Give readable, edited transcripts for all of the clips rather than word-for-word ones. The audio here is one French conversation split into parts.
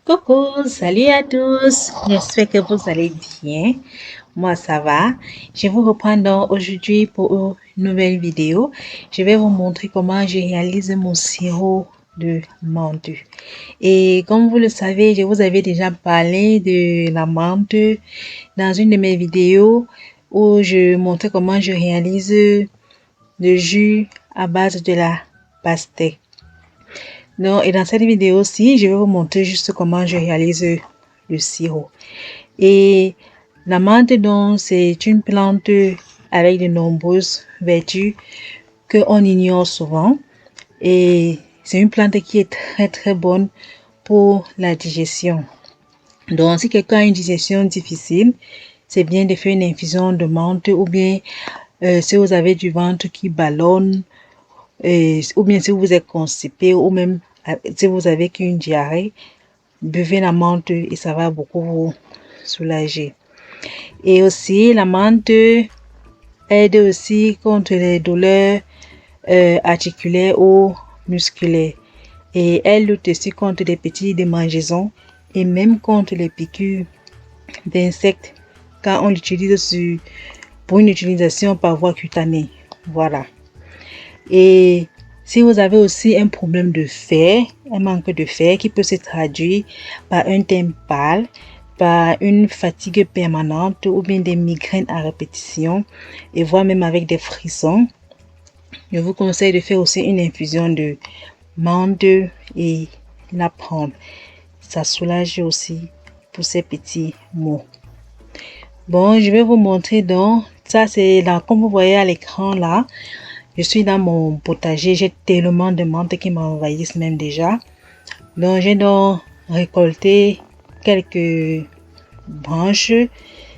Coucou, salut à tous. J'espère que vous allez bien. Moi, ça va. Je vous reprends donc aujourd'hui pour une nouvelle vidéo. Je vais vous montrer comment je réalise mon sirop de menthe. Et comme vous le savez, je vous avais déjà parlé de la menthe dans une de mes vidéos où je montrais comment je réalise le jus à base de la pastèque. Non, et dans cette vidéo aussi, je vais vous montrer juste comment je réalise le sirop. Et la menthe, donc, c'est une plante avec de nombreuses vertus qu'on ignore souvent. Et c'est une plante qui est très bonne pour la digestion. Donc, si quelqu'un a une digestion difficile, c'est bien de faire une infusion de menthe ou bien si vous avez du ventre qui ballonne, ou bien si vous êtes constipé ou même si vous avez qu'une diarrhée, buvez la menthe et ça va beaucoup vous soulager. Et aussi, la menthe aide aussi contre les douleurs articulaires ou musculaires. Et elle lutte aussi contre les petites démangeaisons et même contre les piqûres d'insectes quand on l'utilise pour une utilisation par voie cutanée. Voilà. Et si vous avez aussi un problème de fer, un manque de fer qui peut se traduire par un teint pâle, par une fatigue permanente ou bien des migraines à répétition et voire même avec des frissons, je vous conseille de faire aussi une infusion de menthe et la prendre. Ça soulage aussi pour ces petits maux. Bon, je vais vous montrer donc, ça c'est là, comme vous voyez à l'écran là, je suis dans mon potager, j'ai tellement de menthe qui m'envahissent même déjà. Donc j'ai donc récolté quelques branches.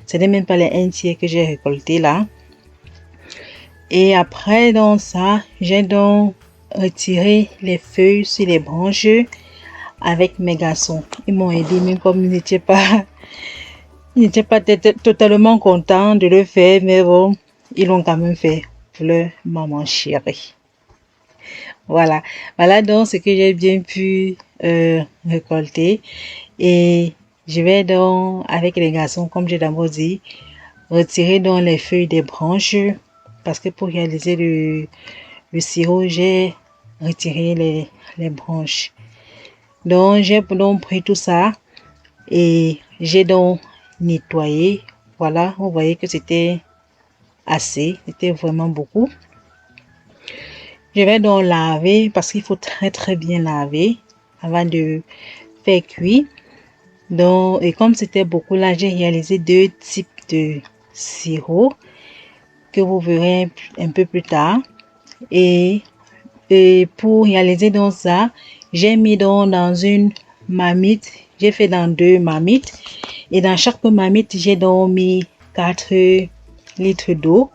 Ce n'est même pas les entiers que j'ai récolté là. Et après donc ça, j'ai donc retiré les feuilles sur les branches avec mes garçons. Ils m'ont aidé même comme ils n'étaient pas totalement contents de le faire, mais bon, ils l'ont quand même fait pour leur maman chérie. Voilà donc ce que j'ai bien pu récolter. Et je vais donc, avec les garçons, comme j'ai d'abord dit, retirer donc les feuilles des branches parce que pour réaliser le sirop, j'ai retiré les branches. Donc, j'ai donc pris tout ça et j'ai donc nettoyé. Voilà, vous voyez que c'était assez, c'était vraiment beaucoup. Je vais donc laver parce qu'il faut très bien laver avant de faire cuire. Donc, et comme c'était beaucoup là, j'ai réalisé deux types de sirop que vous verrez un peu plus tard. Et pour réaliser donc ça, j'ai mis donc dans une marmite. J'ai fait dans deux marmites. Et dans chaque marmite, j'ai donc mis 4 litres d'eau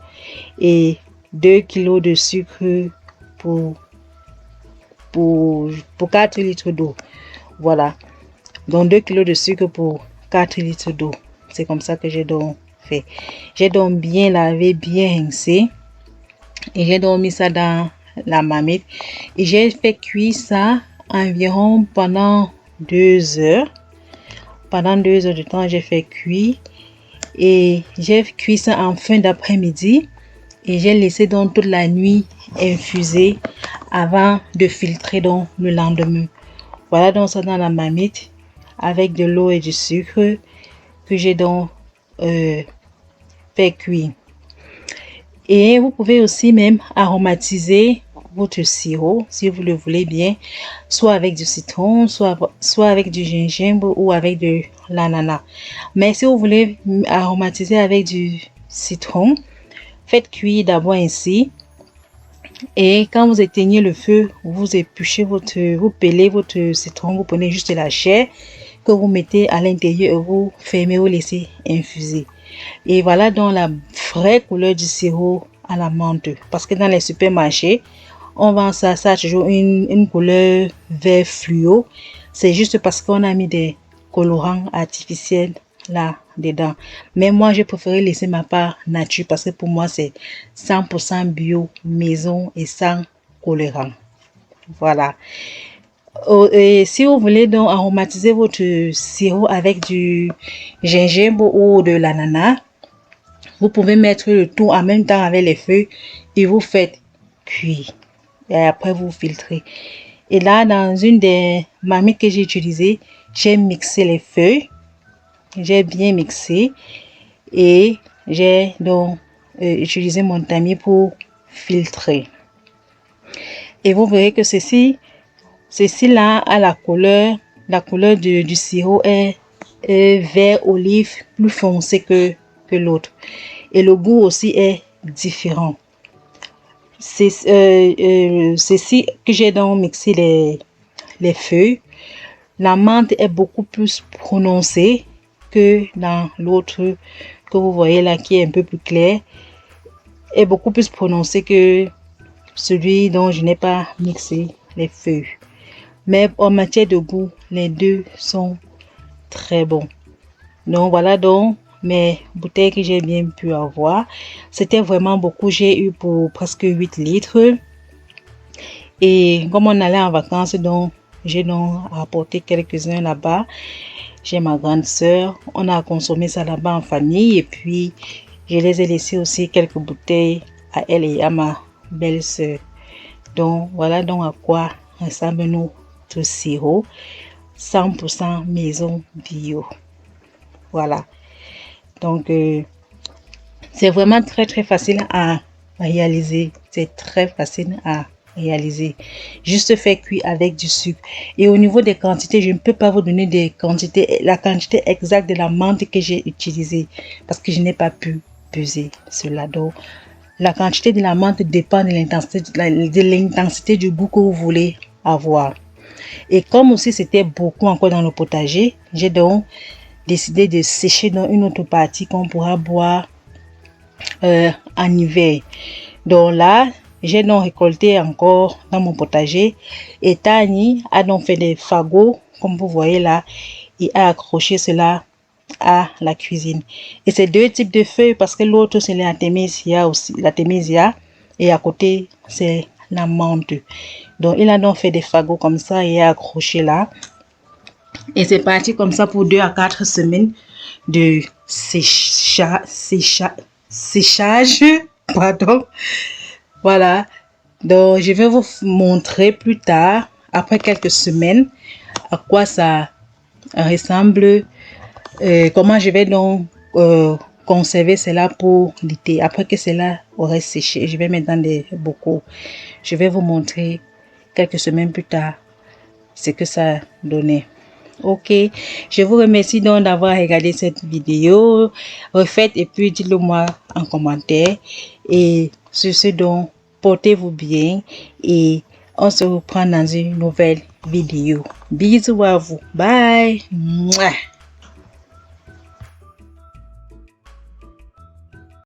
et 2 kilos de sucre pour 4 litres d'eau. Voilà. Donc 2 kilos de sucre pour 4 litres d'eau. C'est comme ça que j'ai donc fait. J'ai donc bien lavé, bien rincé. Et j'ai donc mis ça dans la marmite. Et j'ai fait cuire ça environ pendant 2 heures. Pendant 2 heures de temps, j'ai fait cuire. Et j'ai cuit ça en fin d'après-midi. Et j'ai laissé donc toute la nuit infuser avant de filtrer donc le lendemain. Voilà donc ça dans la marmite avec de l'eau et du sucre que j'ai donc fait cuire. Et vous pouvez aussi même aromatiser votre sirop si vous le voulez bien, soit avec du citron, soit avec du gingembre ou avec de l'ananas. Mais si vous voulez aromatiser avec du citron, faites cuire d'abord ainsi. Et quand vous éteignez le feu, vous épluchez vous pelez votre citron, vous prenez juste la chair que vous mettez à l'intérieur et vous fermez, vous laissez infuser. Et voilà donc la vraie couleur du sirop à la menthe. Parce que dans les supermarchés, on vend ça a toujours une couleur vert fluo. C'est juste parce qu'on a mis des colorants artificiels là dedans. Mais moi, j'ai préféré laisser ma part nature parce que pour moi, c'est 100% bio, maison et sans colorant. Voilà. Et si vous voulez donc aromatiser votre sirop avec du gingembre ou de l'ananas, vous pouvez mettre le tout en même temps avec les feuilles et vous faites cuire. Et après, vous filtrez. Et là, dans une des marmites que j'ai utilisées, j'ai mixé les feuilles. J'ai bien mixé. Et j'ai donc utilisé mon tamis pour filtrer. Et vous verrez que ceci là a la couleur du sirop est vert olive plus foncé que l'autre. Et le goût aussi est différent. C'est ceci que j'ai donc mixé les feuilles. La menthe est beaucoup plus prononcée que dans l'autre que vous voyez là qui est un peu plus clair. Est beaucoup plus prononcée que celui dont je n'ai pas mixé les feuilles. Mais en matière de goût, les deux sont très bons. Donc voilà donc mes bouteilles que j'ai bien pu avoir. C'était vraiment beaucoup. J'ai eu pour presque 8 litres. Et comme on allait en vacances, donc j'ai donc apporté quelques-uns là-bas. J'ai ma grande sœur. On a consommé ça là-bas en famille. Et puis, je les ai laissé aussi quelques bouteilles à elle et à ma belle-sœur. Donc voilà donc à quoi ressemble notre sirop 100% maison bio. Voilà. Donc c'est vraiment très facile à réaliser. C'est très facile à réaliser. Juste fait cuire avec du sucre. Et au niveau des quantités, je ne peux pas vous donner des quantités, la quantité exacte de la menthe que j'ai utilisée parce que je n'ai pas pu peser cela. Donc la quantité de la menthe dépend de l'intensité du goût que vous voulez avoir. Et comme aussi c'était beaucoup encore dans le potager, j'ai donc décidé de sécher dans une autre partie qu'on pourra boire en hiver. Donc là, j'ai donc récolté encore dans mon potager et Tani a donc fait des fagots comme vous voyez là et a accroché cela à la cuisine. Et c'est deux types de feuilles parce que l'autre c'est l'artémisia aussi, l'artémisia et à côté c'est la menthe. Donc il a donc fait des fagots comme ça et a accroché là. Et c'est parti comme ça pour 2 à 4 semaines de séchage. Pardon. Voilà. Donc je vais vous montrer plus tard, après quelques semaines, à quoi ça ressemble. Comment je vais donc conserver cela pour l'été. Après que cela aurait séché, je vais mettre dans des bocaux. Je vais vous montrer quelques semaines plus tard ce que ça donnait. Ok, je vous remercie donc d'avoir regardé cette vidéo. Refaites et puis dites-le moi en commentaire. Et sur ce donc, portez-vous bien et on se reprend dans une nouvelle vidéo. Bisous à vous. Bye. Mouah.